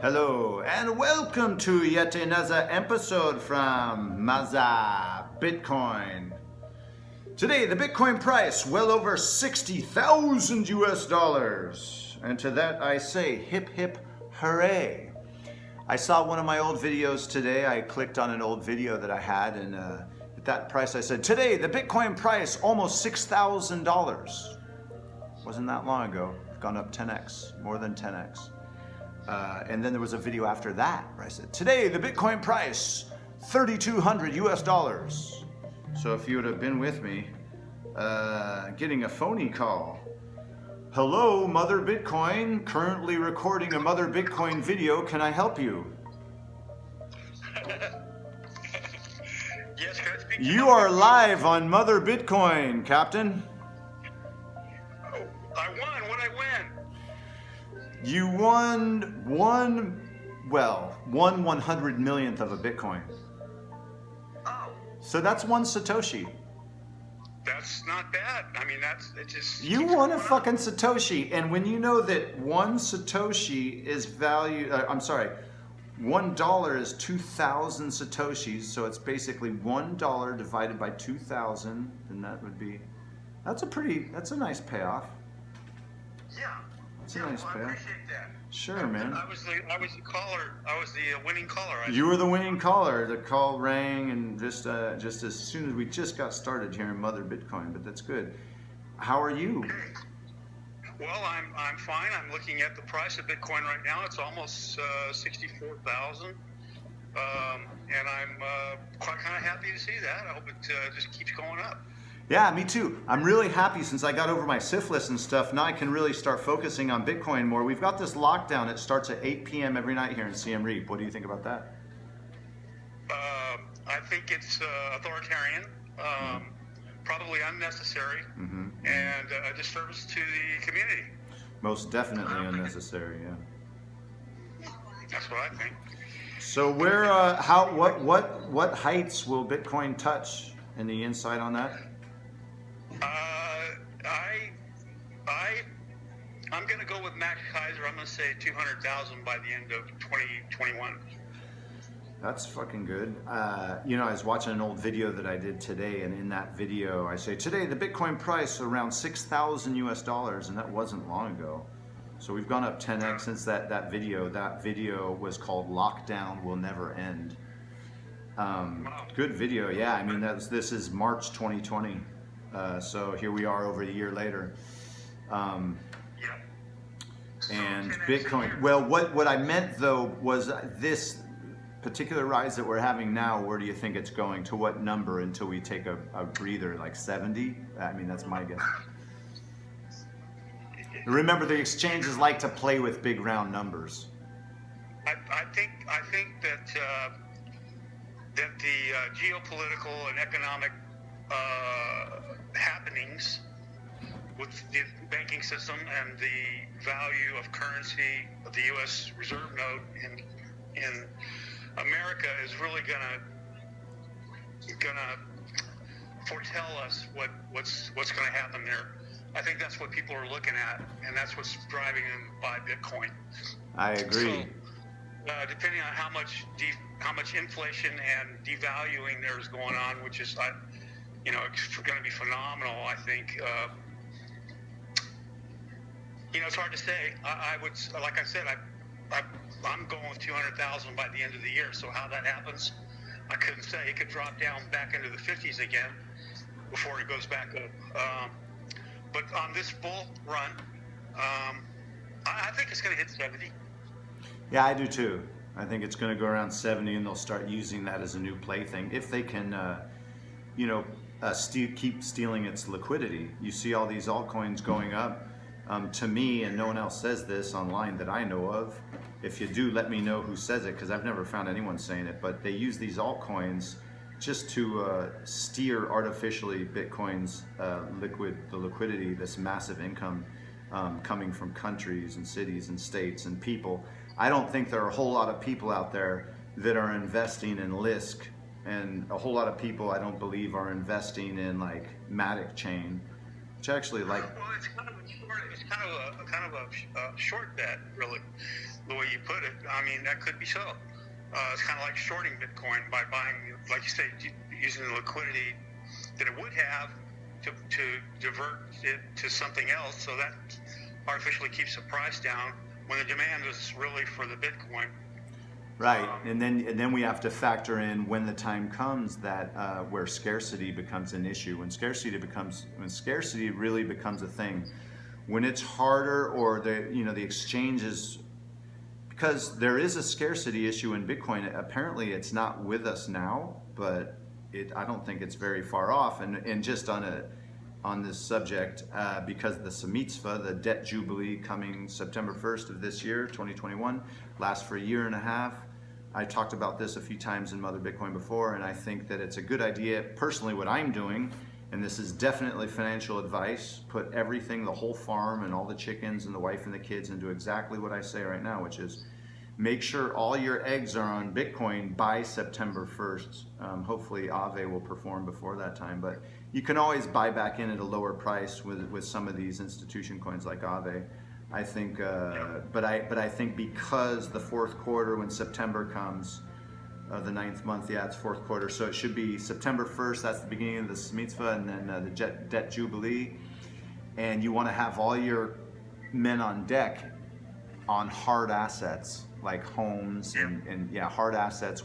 Hello and welcome to yet another episode from Maza Bitcoin. Today the Bitcoin price well over 60,000 US dollars. And to that I say hip hip hooray. I saw one of my old videos today. I clicked on an old video that I had and at that price I said, today the Bitcoin price almost $6,000. Wasn't that long ago. It's gone up 10x, more than 10x. And then there was a video after that where I said, today the Bitcoin price, 3,200 US dollars. So if you would have been with me, getting a phony call. Hello, Mother Bitcoin, currently recording a Mother Bitcoin video. Can I help you? Yes, can I speak to You are live on Mother Bitcoin, Captain. Oh, I won. What I win? You won one 1/100 millionth of a Bitcoin. Oh, So that's one Satoshi. that's not bad. I mean, it just. You keeps won a going up. fucking Satoshi, and when you know that one Satoshi is valued, $1 is 2,000 Satoshis, so it's basically $1 divided by 2,000, then that's a nice payoff. Yeah. That's a Yeah, nice well, I payoff. appreciate that. Sure, man. I was the caller. I was the winning caller. You were the winning caller. The call rang, and just as soon as we just got started here in Mother Bitcoin, but that's good. How are you? Okay. Well, I'm fine. I'm looking at the price of Bitcoin right now. It's almost 64,000, and I'm quite kind of happy to see that. I hope it just keeps going up. Yeah, me too. I'm really happy since I got over my syphilis and stuff. Now I can really start focusing on Bitcoin more. We've got this lockdown. It starts at 8 p.m. every night here in Siem Reap. What do you think about that? I think it's authoritarian, probably unnecessary, and a disservice to the community. Most definitely unnecessary, yeah. That's what I think. So where, what heights will Bitcoin touch? Any insight on that? I'm going to go with Max Kaiser. I'm going to say 200,000 by the end of 2021. That's fucking good. I was watching an old video that I did today, and in that video I say, today the Bitcoin price around 6,000 US dollars, and that wasn't long ago. So we've gone up 10x since that video. That video was called Lockdown Will Never End. Good video, yeah. I mean, this is March 2020. So here we are over a year later. And Bitcoin, well, what I meant though was this particular rise that we're having now, where do you think it's going? To what number until we take a breather, like 70? I mean, that's my guess. Remember, the exchanges like to play with big round numbers. I think that the geopolitical and economic happenings with the banking system and the value of currency of the U.S. Reserve note in America is really gonna foretell us what's gonna happen there. I think that's what people are looking at, and that's what's driving them to buy Bitcoin. I agree. So, depending on how much inflation and devaluing there's going on, which is it's going to be phenomenal. I think. It's hard to say. I would, like I said, I'm going with 200,000 by the end of the year. So how that happens, I couldn't say. It could drop down back into the 50s again before it goes back up. But on this bull run, I think it's going to hit 70. Yeah, I do too. I think it's going to go around 70, and they'll start using that as a new plaything if they can, keep stealing its liquidity. You see all these altcoins going up. To me, and no one else says this online that I know of. If you do, let me know who says it, because I've never found anyone saying it. But they use these altcoins just to steer artificially Bitcoin's liquidity, this massive income coming from countries and cities and states and people. I don't think there are a whole lot of people out there that are investing in Lisk, and a whole lot of people I don't believe are investing in like Matic Chain. which I actually like. Well, it's kind of a short bet, really, the way you put it. I mean, that could be so. It's kind of like shorting Bitcoin by buying, like you say, using the liquidity that it would have to divert it to something else, so that artificially keeps the price down when the demand is really for the Bitcoin. Right, and then we have to factor in when the time comes that where scarcity becomes an issue. When scarcity really becomes a thing, when it's harder, or the exchanges, because there is a scarcity issue in Bitcoin. Apparently, it's not with us now, but I don't think it's very far off. And just on this subject, because of the Semitzvah, the debt jubilee coming September 1st of this year, 2021, lasts for a year and a half. I talked about this a few times in Mother Bitcoin before, and I think that it's a good idea. Personally, what I'm doing, and this is definitely financial advice, put everything, the whole farm and all the chickens and the wife and the kids into exactly what I say right now, which is make sure all your eggs are on Bitcoin by September 1st. Hopefully Aave will perform before that time, but you can always buy back in at a lower price with some of these institution coins like Aave. I think, but I think because the fourth quarter, when September comes, the 9th month, yeah, it's fourth quarter, so it should be September 1st. That's the beginning of the Semitzvah, and then the debt jubilee, and you want to have all your men on deck on hard assets like homes and hard assets,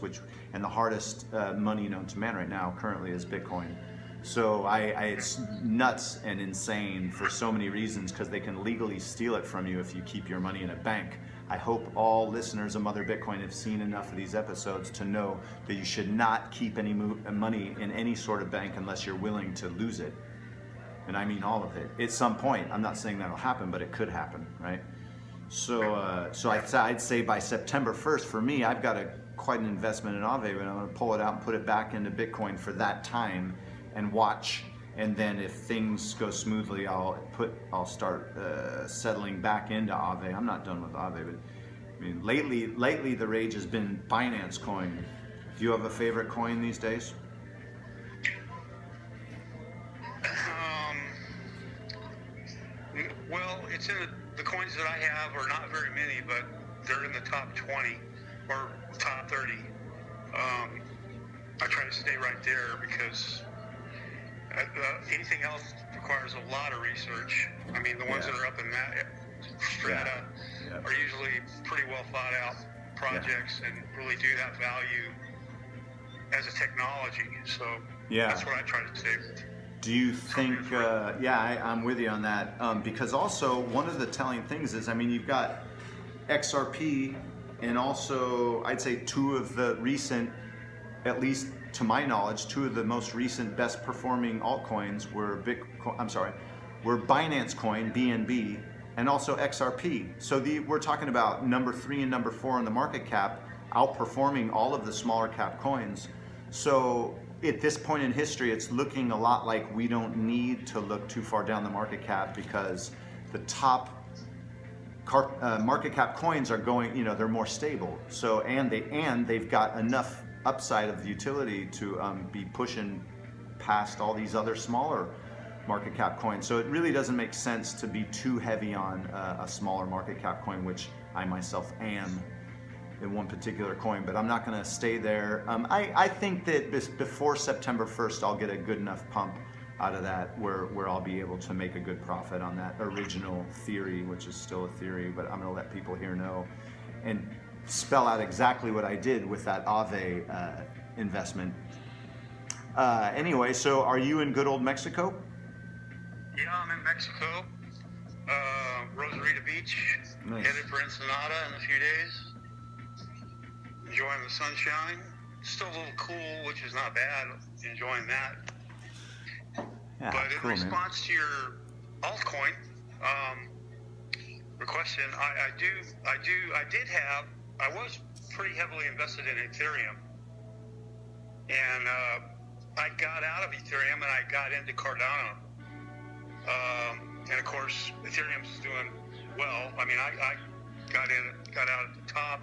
and the hardest money known to man right now currently is Bitcoin. So it's nuts and insane for so many reasons, because they can legally steal it from you if you keep your money in a bank. I hope all listeners of Mother Bitcoin have seen enough of these episodes to know that you should not keep any money in any sort of bank unless you're willing to lose it. And I mean all of it. At some point, I'm not saying that'll happen, but it could happen, right? So I'd say by September 1st, for me, I've got quite an investment in Aave, but I'm going to pull it out and put it back into Bitcoin for that time and watch. And then if things go smoothly, I'll start settling back into Aave. I'm not done with Aave, but I mean, lately the rage has been Binance Coin. Do you have a favorite coin these days? Well, it's in the coins that I have are not very many, but they're in the top 20 or top 30. I try to stay right there because anything else requires a lot of research. I mean, the ones that are up in that strata are usually pretty well thought out projects and really do have value as a technology. So that's what I try to say. Do you think, I'm with you on that, because also one of the telling things is, I mean, you've got XRP, and also I'd say two of the recent, at least to my knowledge, two of the most recent best performing altcoins were Binance Coin, BNB, and also XRP. So we're talking about number 3 and number 4 in the market cap, outperforming all of the smaller cap coins. So at this point in history, it's looking a lot like we don't need to look too far down the market cap, because the top market cap coins are going, they're more stable. So and they've got enough upside of the utility to be pushing past all these other smaller market cap coins. So it really doesn't make sense to be too heavy on a smaller market cap coin, which I myself am in one particular coin, but I'm not going to stay there. I think that before September 1st, I'll get a good enough pump out of that where I'll be able to make a good profit on that original theory, which is still a theory, but I'm going to let people here know and spell out exactly what I did with that Aave investment. Anyway, so are you in good old Mexico? Yeah, I'm in Mexico. Rosarita Beach. Nice. Headed for Ensenada in a few days. Enjoying the sunshine. Still a little cool, which is not bad. Enjoying that. Yeah, but in cool, response to your altcoin question, I was pretty heavily invested in Ethereum, and I got out of Ethereum and I got into Cardano. And of course, Ethereum's doing well. I mean, I got out at the top.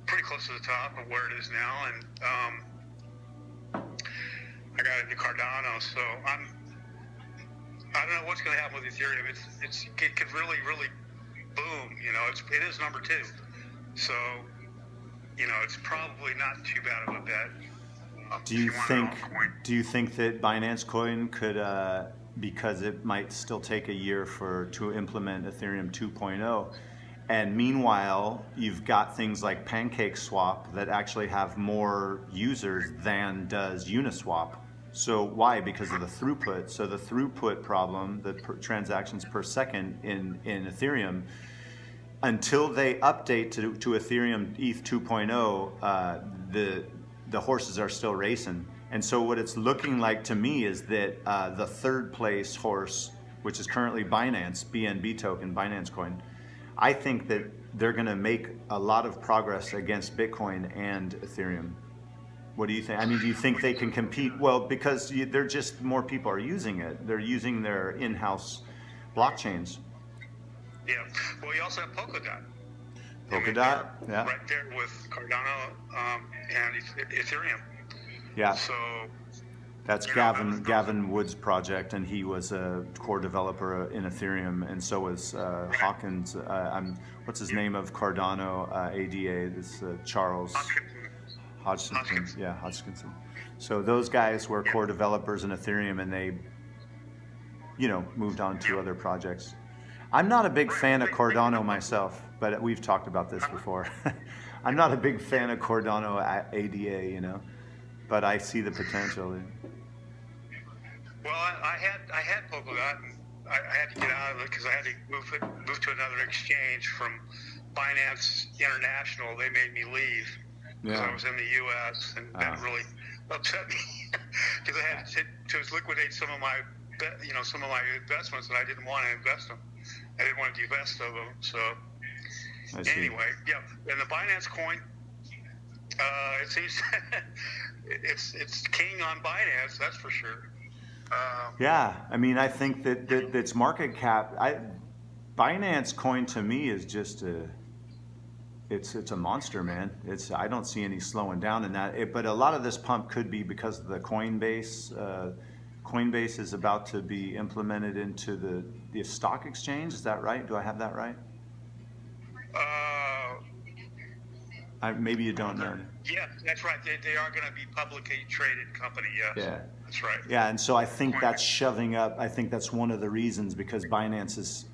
Pretty close to the top of where it is now, and I got into Cardano, so I don't know what's going to happen with Ethereum. It could really boom. It is number 2, so it's probably not too bad of a bet. Do you think that Binance Coin could, because it might still take a year to implement Ethereum 2.0, and meanwhile you've got things like PancakeSwap that actually have more users than does Uniswap? So why? Because of the throughput. So the throughput problem, the transactions per second in Ethereum, until they update to Ethereum ETH 2.0, the horses are still racing. And so what it's looking like to me is that the third place horse, which is currently Binance, BNB token, Binance Coin, I think that they're going to make a lot of progress against Bitcoin and Ethereum. What do you think? I mean, do you think they can compete? Well, because they're just more people are using it. They're using their in-house blockchains. Yeah. Well, you also have Polkadot. Polkadot, yeah. Right there with Cardano and Ethereum. Yeah. So that's Gavin Wood's project, and he was a core developer in Ethereum, and so was Hawkins. What's his name of Cardano ADA? This Charles Hodgkinson. Yeah, Hodgkinson. So those guys were core developers in Ethereum, and they, moved on to other projects. I'm not a big fan of Cardano myself, but we've talked about this before. I'm not a big fan of Cardano ADA, but I see the potential. Well, I had Polkadot, and I had to get out of it because I had to move to another exchange from Binance International. They made me leave because I was in the U.S. and that really upset me because I had to liquidate some of my investments, and I didn't want to invest them. I didn't want to divest of them. So anyway, and the Binance Coin, it seems it's king on Binance, that's for sure. I mean, I think that its market cap, Binance Coin to me is just it's a monster, man. I don't see any slowing down in that. But a lot of this pump could be because of the Coinbase. Coinbase is about to be implemented into the stock exchange. Is that right? Do I have that right? Maybe you don't know. Yeah, that's right. They are going to be publicly traded company. Yes. Yeah. That's right. Yeah, and so I think that's shoving up. I think that's one of the reasons, because Binance is,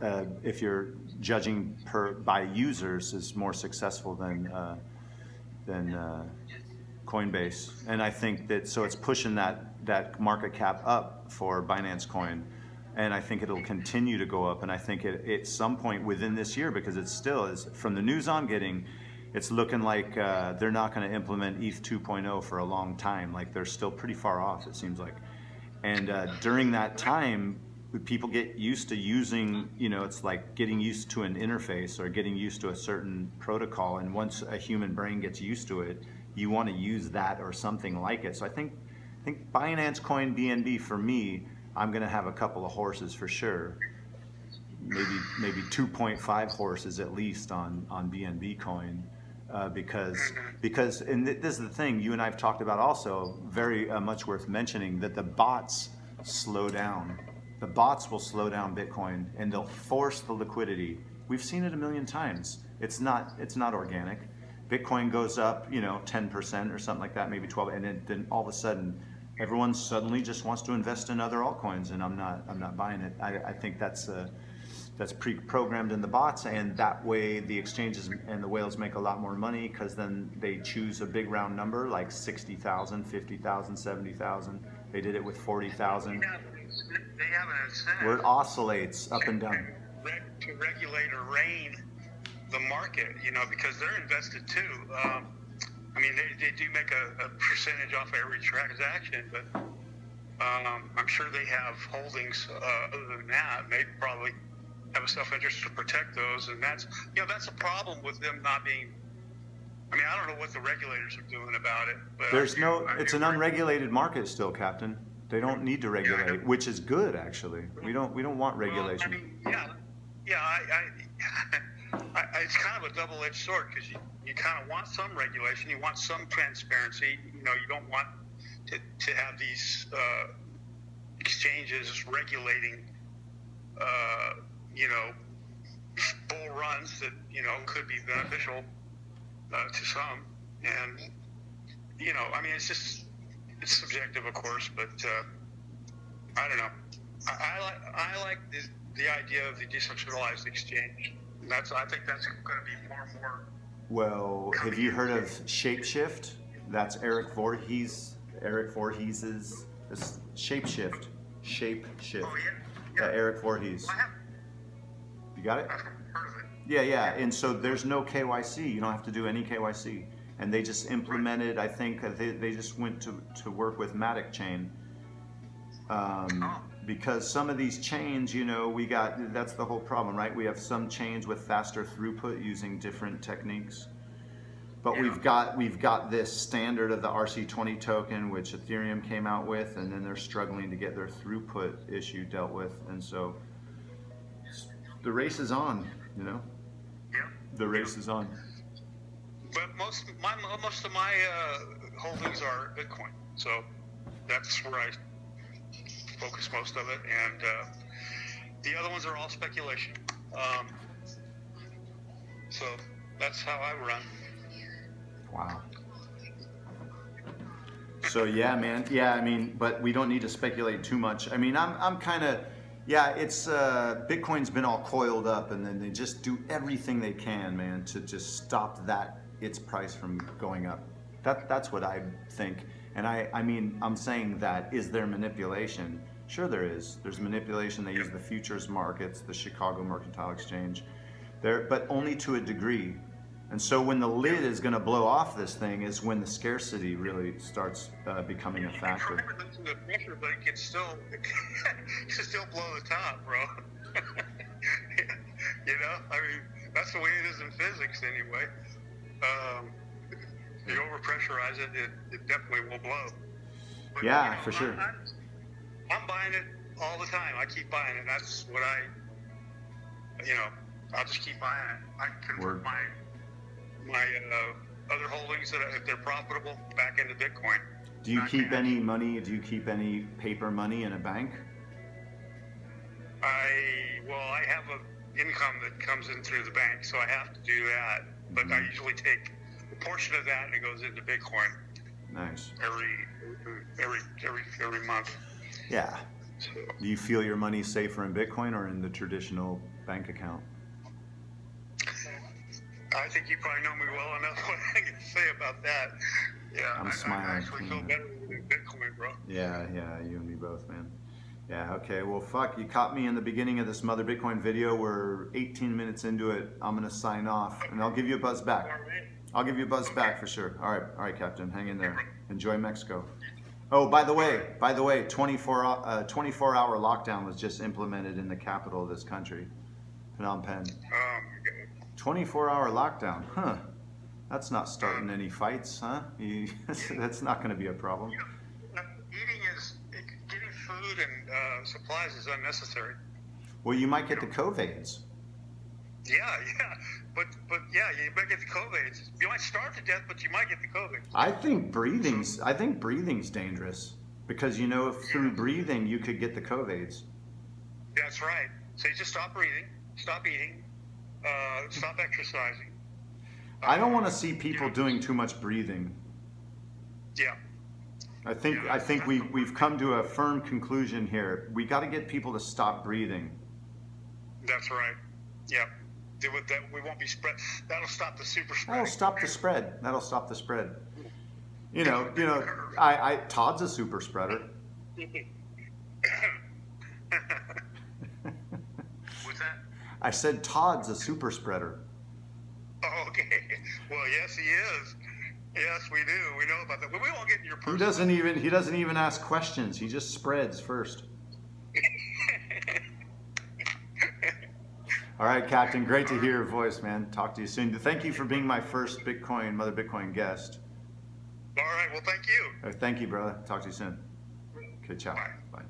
if you're judging by users, is more successful than Coinbase, and I think that so it's pushing that market cap up for Binance Coin, and I think it'll continue to go up, and I think at some point within this year, because it still is, from the news I'm getting, it's looking like they're not going to implement ETH 2.0 for a long time. Like they're still pretty far off, it seems like. And during that time, people get used to using, it's like getting used to an interface or getting used to a certain protocol. And once a human brain gets used to it, you want to use that or something like it. So I think Binance Coin BNB, for me, I'm going to have a couple of horses for sure. Maybe 2.5 horses at least on BNB Coin. Because and this is the thing you and I have talked about also, very much worth mentioning, that the bots slow down. The bots will slow down Bitcoin, and they'll force the liquidity. We've seen it a million times. It's not organic. Bitcoin goes up, 10% or something like that, maybe 12, and then all of a sudden, everyone suddenly just wants to invest in other altcoins, and I'm not buying it. I think that's pre-programmed in the bots, and that way the exchanges and the whales make a lot more money, because then they choose a big round number like 60,000, 50,000, 70,000. They did it with 40,000. They have an incentive Where it oscillates up and down. To regulate or rein the market, because they're invested too. They do make a percentage off every transaction, but I'm sure they have holdings other than that. They probably have a self-interest to protect those, and that's a problem with them not being. I don't know what the regulators are doing about it. But it's an unregulated market still, Captain. They don't need to regulate, which is good actually. We don't want regulation. It's kind of a double-edged sword, because you kind of want some regulation, you want some transparency. You don't want to have these exchanges regulating you know, bull runs that, you know, could be beneficial to some. And, you know, I mean, it's subjective, of course, but I don't know. I like the idea of the decentralized exchange. I think that's going to be more and more. Well, have you heard of Shapeshift? That's Eric Voorhees. Eric Voorhees's Shapeshift. Shapeshift. Oh, yeah. Eric Voorhees. Well, You got it? I've heard of it. Yeah. And so there's no KYC. You don't have to do any KYC. And they just implemented, I think they just went to work with Matic Chain. Because some of these chains, you know, that's the whole problem, right? We have some chains with faster throughput using different techniques. But we've got this standard of the RC20 token, which Ethereum came out with, and then they're struggling to get their throughput issue dealt with. And so the race is on, you know? Yeah. The race is on. But most of my holdings are Bitcoin, so that's where I focus most of it, and the other ones are all speculation. So that's how I run. Wow. So yeah, man. Yeah, I mean, but we don't need to speculate too much. I mean, I'm kind of, it's Bitcoin's been all coiled up, and then they just do everything they can, man, to just stop its price from going up. That's what I think. And I mean, I'm saying that, is there manipulation? Sure there is. There's manipulation. They use the futures markets, the Chicago Mercantile Exchange, but only to a degree. And so when the lid is going to blow off this thing is when the scarcity really starts becoming a factor. You can try to loosen the pressure, but it can still blow the top, bro. You know, I mean, that's the way it is in physics anyway. If you overpressurize it, it definitely will blow. But, yeah, you know, for sure. I'm buying it all the time. I keep buying it. That's what I'll just keep buying it. I convert my other holdings that if they're profitable back into Bitcoin. Do you keep any money? Do you keep any paper money in a bank? I have an income that comes in through the bank, so I have to do that. But I usually take a portion of that and it goes into Bitcoin. Nice. Every month. Yeah. So, do you feel your money's safer in Bitcoin or in the traditional bank account? I think you probably know me well enough what I can say about that. Yeah, I'm smiling. I actually feel better with Bitcoin, bro. Yeah, you and me both, man. Yeah, okay, well, fuck, you caught me in the beginning of this Mother Bitcoin video. We're 18 minutes into it. I'm going to sign off, and I'll give you a buzz back. I'll give you a buzz back for sure. All right, Captain, hang in there. Enjoy Mexico. Oh, by the way, 24-hour lockdown was just implemented in the capital of this country, Phnom Penh. 24-hour lockdown, huh? That's not starting any fights, huh? That's not going to be a problem. You know, getting food and supplies is unnecessary. Well, you might get the COVIDs. Yeah, but yeah, you might get the COVIDs. You might starve to death, but you might get the COVID. I think breathing's dangerous because through breathing you could get the COVIDs. That's right. So you just stop breathing, stop eating, stop exercising. I don't want to see people doing too much breathing. Yeah. I think we've come to a firm conclusion here. We got to get people to stop breathing. That's right. Yeah. We won't be spread. That'll stop the super spread. That'll stop the spread. Todd's a super spreader. What's that? I said Todd's a super spreader. Oh, okay. Well, yes, he is. Yes, we do. We know about that. But we won't get in your personal. He doesn't even ask questions. He just spreads first. All right, Captain. Great to hear your voice, man. Talk to you soon. Thank you for being my first Mother Bitcoin guest. All right. Well, thank you. Thank you, brother. Talk to you soon. Okay, ciao. Bye.